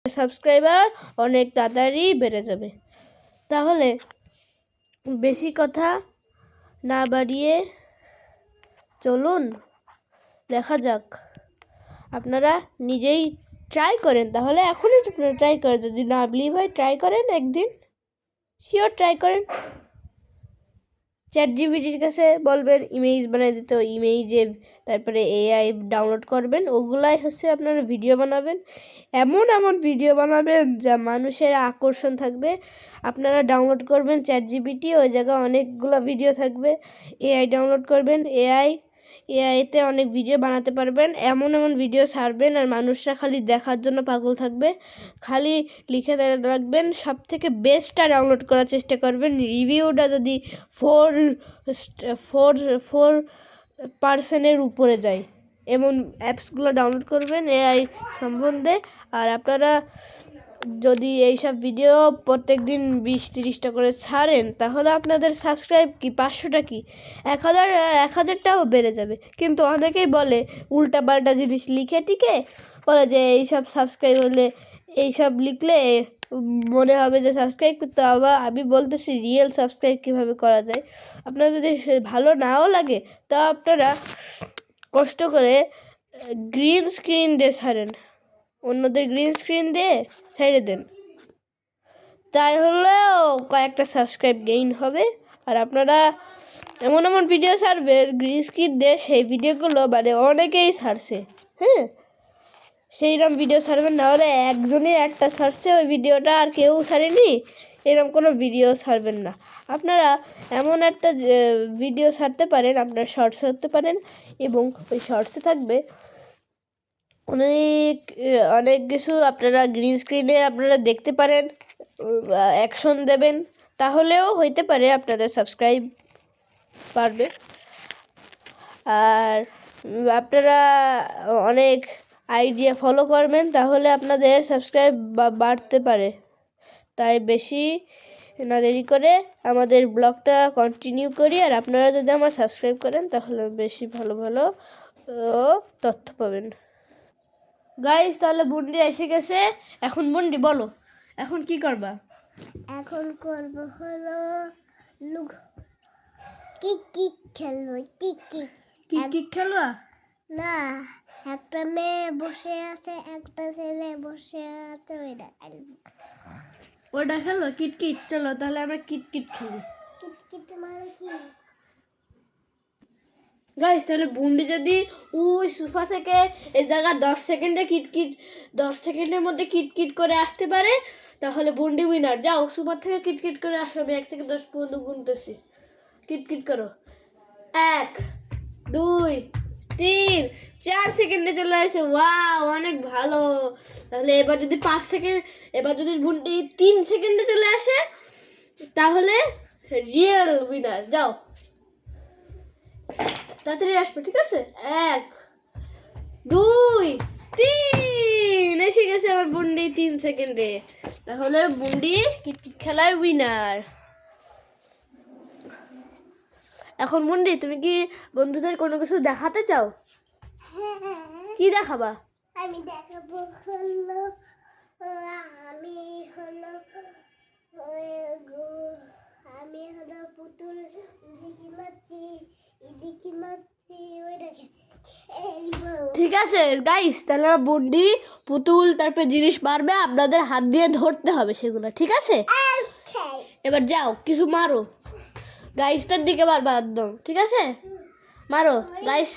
Subscriber অনেক তাড়াতাড়ি বেড়ে যাবে। তাহলে বেশি কথা না বাড়িয়ে চলুন দেখা যাক। আপনারা নিজেই ট্রাই করেন, তাহলে এখনই ট্রাই করেন। যদি না বিলিভ হয় ট্রাই করেন, একদিন শিওর ট্রাই করেন। ChatGPTর কাছে বলবেন ইমেজ বানিয়ে দিতে, ইমেজে তারপরে AI ডাউনলোড করবেন, ওগুলাই হচ্ছে আপনারা ভিডিও বানাবেন। এমন ভিডিও বানাবেন যা মানুষের আকর্ষণ থাকবে। আপনারা ডাউনলোড করবেন ChatGPT, ওই জায়গায় অনেকগুলো ভিডিও থাকবে। AI ডাউনলোড করবেন, এআইতে অনেক ভিডিও বানাতে পারবেন। এমন ভিডিও ছাড়বেন আর মানুষরা খালি দেখার জন্য পাগল থাকবে। খালি লিখে রাখবেন সবথেকে বেস্টটা ডাউনলোড করার চেষ্টা করবেন। রিভিউটা যদি 4% উপরে যায় এমন অ্যাপসগুলো ডাউনলোড করবেন এআই সম্বন্ধে। আর আপনারা যদি এইসব ভিডিও প্রত্যেক দিন 20-30টা করে ছাড়েন, তাহলে আপনাদের সাবস্ক্রাইব কি 500টা কি 1000টাও বেড়ে যাবে। কিন্তু অনেকেই বলে উল্টাপাল্টা জিনিস লিখে টিকে বলে যে এইসব সাবস্ক্রাইব হলে, এইসব লিখলে মনে হবে যে সাবস্ক্রাইব করতে হবে। আমি বলতেছি রিয়েল সাবস্ক্রাইব কীভাবে করা যায়। আপনার যদি ভালো নাও লাগে তা আপনারা কষ্ট করে গ্রিন স্ক্রিন দিয়ে ছাড়েন, অন্যদের গ্রিন স্ক্রিন দিয়ে ছেড়ে দেন, তাই হলেও কয়েকটা সাবস্ক্রাইব গেইন হবে। আর আপনারা এমন ভিডিও ছাড়বেন গ্রিন স্ক্রিন দিয়ে, সেই ভিডিওগুলো মানে অনেকেই ছাড়ছে, হ্যাঁ, সেইরকম ভিডিও ছাড়বেন। নাহলে একজনই একটা ছাড়ছে ওই ভিডিওটা আর কেউ ছাড়েনি, এরকম কোনো ভিডিও ছাড়বেন না। আপনারা এমন একটা ভিডিও ছাড়তে পারেন, আপনারা শর্টস ছাড়তে পারেন, এবং ওই শর্টসে থাকবে অনেক কিছু। আপনারা গ্রিন স্ক্রিনে আপনারা দেখতে পারেন, অ্যাকশন দেবেন, তাহলেও হইতে পারে আপনাদের সাবস্ক্রাইব বাড়বে। আর আপনারা অনেক আইডিয়া ফলো করবেন, তাহলে আপনাদের সাবস্ক্রাইব বাড়তে পারে। তাই বেশি না দেরি করে আমাদের ব্লগটা কন্টিনিউ করি। আর আপনারা যদি আমার সাবস্ক্রাইব করেন তাহলে বেশি ভালো তথ্য পাবেন। গাইস, তাহলে বুন্ডি এসে গেছে। এখন বুন্ডি বলো, এখন কি করবা? এখন করব হলো কিক খেলবো। কিক খেলবা? না, একটা মেয়ে বসে আছে, একটা ছেলে বসে আছে, ওটা খেলবো কিট। চলো তাহলে আমরা কিট খেলি। কিট মানে কি? গাইস, তাহলে বুন্ডি যদি ওই সোফা থেকে এই জায়গা 10 সেকেন্ডের মধ্যে কিট করে আসতে পারে, তাহলে বুন্ডি উইনার। যাও সোফা থেকে কিট করে আসো, আমি 1 থেকে 10 পর্যন্ত গুনতেছি। কিট করো। 1, 2, 3, 4 সেকেন্ডে চলে আসে। ওয়াও, অনেক ভালো। তাহলে এবার যদি বুন্ডি 3 সেকেন্ডে চলে আসে, তাহলে রিয়েল উইনার। যাও তাড়াতাড়ি আসবে, ঠিক আছে? 1, 2, 3 এসে গেছে আমার বুন্ডি 3 সেকেন্ডে। তাহলে বুন্ডি কিট খেলায় উইনার। এখন বুন্ডি, তুমি কি বন্ধুদের কোনো কিছু দেখাতে চাও? কি দেখাবা? আমি দেখাবো হলো পুতুল এদিকে মারছি ওই দেখে। ঠিক আছে গাইস, তাহলে বুন্ডি পুতুল তারপরে জিনিস মারবে, আপনাদের হাত দিয়ে ধরতে হবে সেগুলো, ঠিক আছে? এবার যাও কিছু মারো, গাইসটার দিকে মারবা একদম, ঠিক আছে? মারো গাইস।